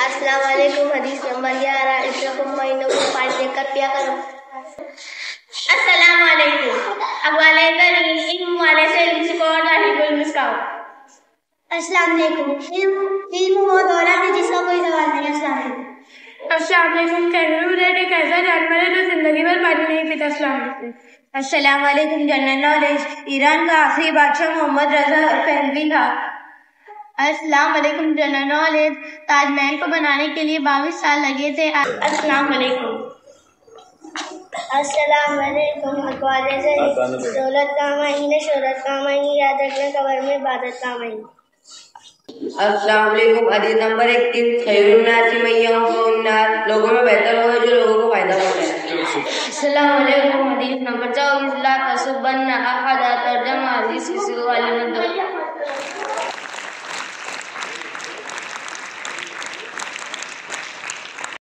السلام علیکم. حدیث نمبر 11. اتقوا مہینوں کو 5 دیکھ کر پیا کرو. السلام علیکم. اقوال کریم والے سے علم کو راہب المسکاؤ. السلام علیکم. علم وہ دولت ہے جس کا کوئی سوال نہیں. السلام علیکم. السلام علیکم. کینگرو ریٹ ایک ایسا جانور ہے جو زندگی بھر پانی نہیں پیتا. السلام علیکم. السلام علیکم. General knowledge. ایران کا آخری بادشاہ محمد رضا پہلوی تھا. السلام علیکم. General knowledge. تاج محل کو بنانے کے لیے 22 سال لگے تھے. السلام علیکم. السلام علیکم. اقوال کریم. دولت کا مہینہ، شہرت کا مہینہ، یاد رکھنا قبر میں عبادت کا مہینہ. السلام علیکم. حدیث نمبر 21. خیر الناس من ينفع الناس. لوگوں میں بہتر وہ ہے جو لوگوں کو فائدہ پہنچائے. السلام علیکم. حدیث نمبر 24. لا تسبن احد. ترجمہ حدیث کسی کو